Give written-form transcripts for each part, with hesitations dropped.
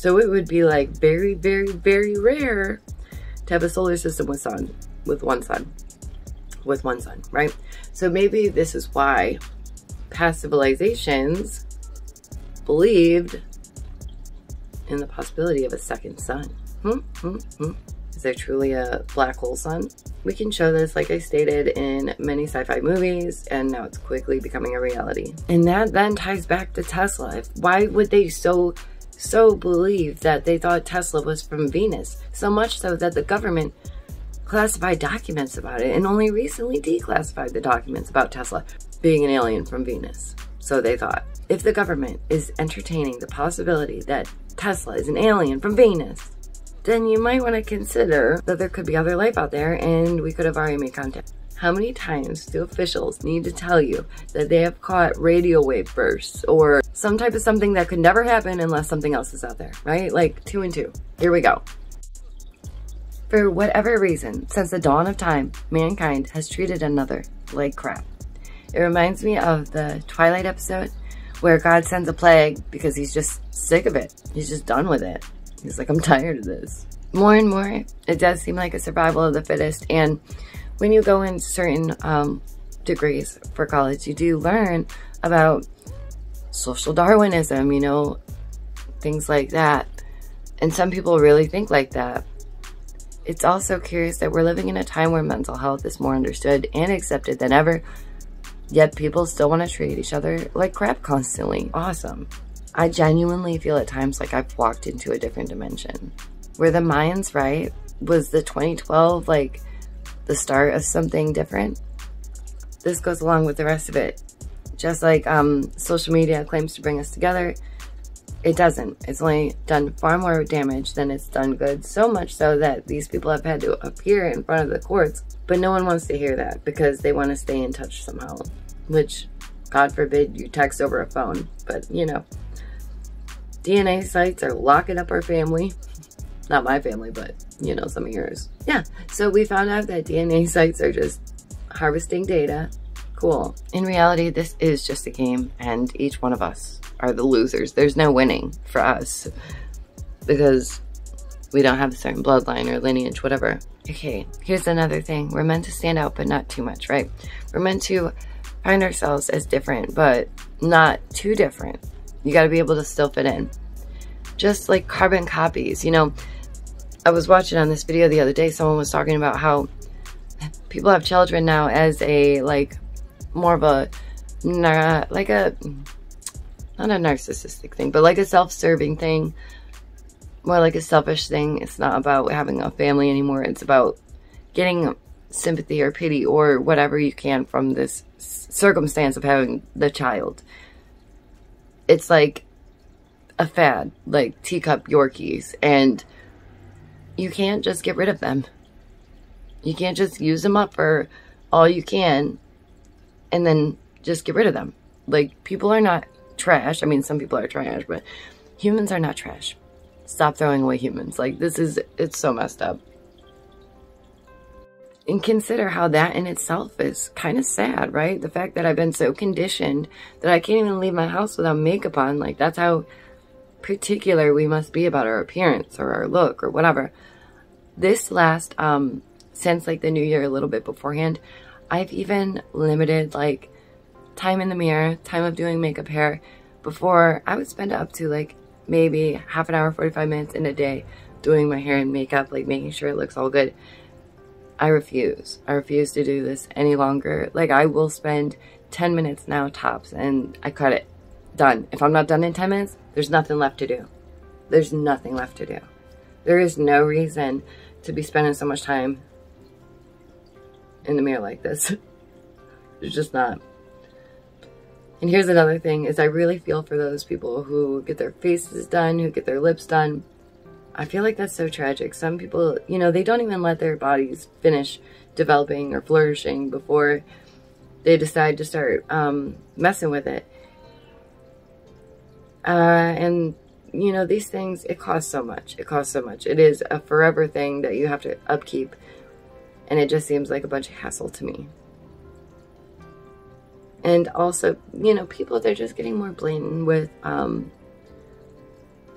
So it would be like very, very, very rare to have a solar system with one sun, right? So maybe this is why past civilizations believed in the possibility of a second sun. Is there truly a black hole sun? We can show this, like I stated, in many sci-fi movies, and now it's quickly becoming a reality. And that then ties back to Tesla. Why would they so believe that they thought Tesla was from Venus? So much so that the government classified documents about it and only recently declassified the documents about Tesla being an alien from Venus. So they thought, if the government is entertaining the possibility that Tesla is an alien from Venus, then you might want to consider that there could be other life out there and we could have already made contact. How many times do officials need to tell you that they have caught radio wave bursts or some type of something that could never happen unless something else is out there, right? Like 2 and 2. Here we go. For whatever reason, since the dawn of time, mankind has treated another like crap. It reminds me of the Twilight episode where God sends a plague because he's just sick of it. He's just done with it. He's like, I'm tired of this. More and more, it does seem like a survival of the fittest. And when you go in certain degrees for college, you do learn about social Darwinism, you know, things like that. And some people really think like that. It's also curious that we're living in a time where mental health is more understood and accepted than ever, yet people still want to treat each other like crap constantly. Awesome. I genuinely feel at times like I've walked into a different dimension. Were the Mayans right? Was the 2012 like the start of something different? This goes along with the rest of it. Just like social media claims to bring us together, it doesn't. It's only done far more damage than it's done good. So much so that these people have had to appear in front of the courts, but no one wants to hear that because they want to stay in touch somehow. Which, God forbid, you text over a phone. But, you know, DNA sites are locking up our family. Not my family, but, you know, some of yours. Yeah, so we found out that DNA sites are just harvesting data. Cool. In reality, this is just a game, and each one of us are the losers. There's no winning for us because we don't have a certain bloodline or lineage, whatever. Okay, here's another thing. We're meant to stand out, but not too much, right? We're meant to find ourselves as different, but not too different. You got to be able to still fit in. Just like carbon copies, you know. I was watching on this video the other day, someone was talking about how people have children now as a, like, more of a, like a, not a narcissistic thing, but like a self-serving thing, more like a selfish thing. It's not about having a family anymore. It's about getting sympathy or pity or whatever you can from this circumstance of having the child. It's like a fad, like teacup Yorkies, and you can't just get rid of them. You can't just use them up for all you can and then just get rid of them. Like, people are not trash. I mean, some people are trash, but humans are not trash. Stop throwing away humans. Like, it's so messed up. And consider how that in itself is kind of sad, right? The fact that I've been so conditioned that I can't even leave my house without makeup on. Like, that's how particular we must be about our appearance or our look or whatever. This last, since like the new year, a little bit beforehand, I've even limited like time in the mirror, time of doing makeup, hair. Before, I would spend up to like maybe half an hour, 45 minutes in a day doing my hair and makeup, like making sure it looks all good. I refuse. I refuse to do this any longer. Like, I will spend 10 minutes now tops and I cut it. Done. If I'm not done in 10 minutes, there's nothing left to do. There's nothing left to do. There is no reason to be spending so much time in the mirror like this. There's just not. And here's another thing, is I really feel for those people who get their faces done, who get their lips done. I feel like that's so tragic. Some people, you know, they don't even let their bodies finish developing or flourishing before they decide to start messing with it. And, you know, these things, it costs so much. It costs so much. It is a forever thing that you have to upkeep. And it just seems like a bunch of hassle to me. And also, you know, people, they're just getting more blatant with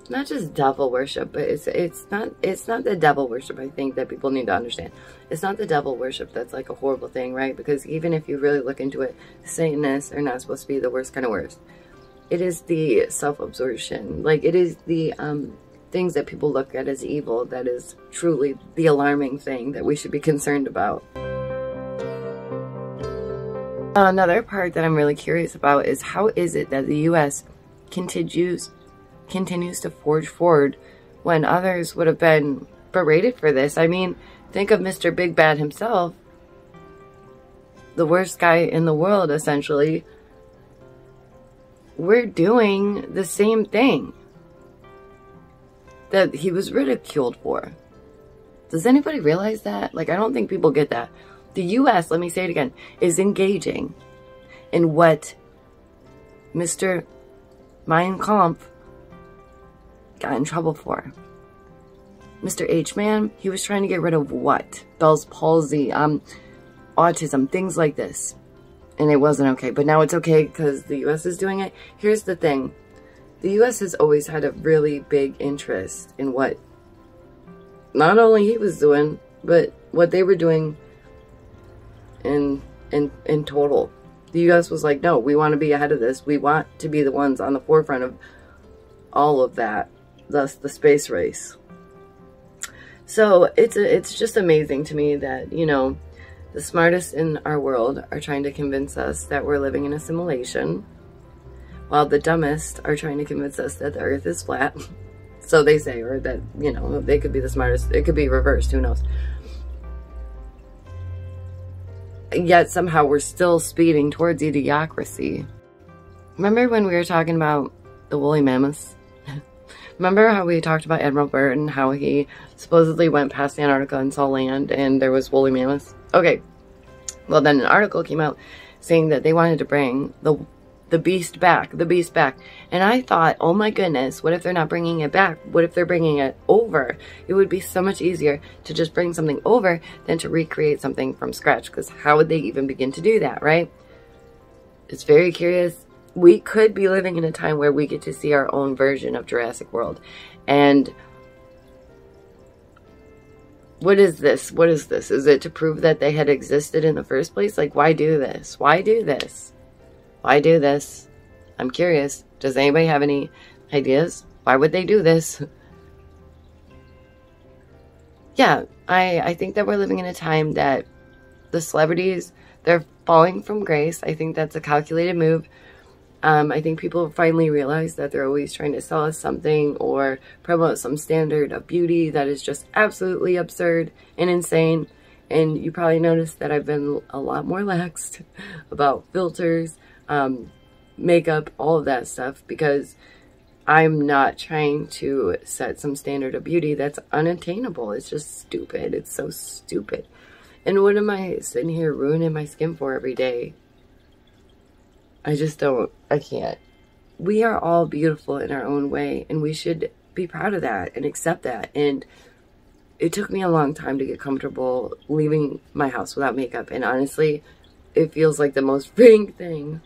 not just devil worship, but it's not the devil worship, I think, that people need to understand. It's not the devil worship that's like a horrible thing, right? Because even if you really look into it, Satanists are not supposed to be the worst kind of worst. It is the self-absorption. Like, it is the things that people look at as evil that is truly the alarming thing that we should be concerned about. Another part that I'm really curious about is how is it that the U.S. continues to forge forward when others would have been berated for this. I mean, think of Mr. Big Bad himself, the worst guy in the world, essentially. We're doing the same thing that he was ridiculed for. Does anybody realize that? Like, I don't think people get that. The U.S., let me say it again, is engaging in what Mr. Mein Kampf got in trouble for. Mr. H-Man, he was trying to get rid of what? Bell's palsy, autism, things like this. And it wasn't okay. But now it's okay because the U.S. is doing it. Here's the thing. The U.S. has always had a really big interest in what not only he was doing, but what they were doing in total. The U.S. was like, no, we want to be ahead of this. We want to be the ones on the forefront of all of that. Thus, the space race. So it's just amazing to me that, you know, the smartest in our world are trying to convince us that we're living in a simulation, while the dumbest are trying to convince us that the Earth is flat. So they say, or that, you know, they could be the smartest. It could be reversed. Who knows? Yet somehow we're still speeding towards idiocracy. Remember when we were talking about the woolly mammoths? Remember how we talked about Admiral Byrd and how he supposedly went past Antarctica and saw land and there was woolly mammoths? Okay. Well, then an article came out saying that they wanted to bring the beast back. And I thought, oh my goodness, what if they're not bringing it back? What if they're bringing it over? It would be so much easier to just bring something over than to recreate something from scratch, because how would they even begin to do that, right? It's very curious. We could be living in a time where we get to see our own version of Jurassic World. And what is this? What is this? Is it to prove that they had existed in the first place? Like, why do this? Why do this? Why do this? I'm curious. Does anybody have any ideas? Why would they do this? Yeah, I think that we're living in a time that the celebrities, they're falling from grace. I think that's a calculated move. I think people finally realize that they're always trying to sell us something or promote some standard of beauty that is just absolutely absurd and insane. And you probably noticed that I've been a lot more laxed about filters, makeup, all of that stuff, because I'm not trying to set some standard of beauty that's unattainable. It's just stupid. It's so stupid. And what am I sitting here ruining my skin for every day? I can't. We are all beautiful in our own way, and we should be proud of that and accept that. And it took me a long time to get comfortable leaving my house without makeup. And honestly, it feels like the most freeing thing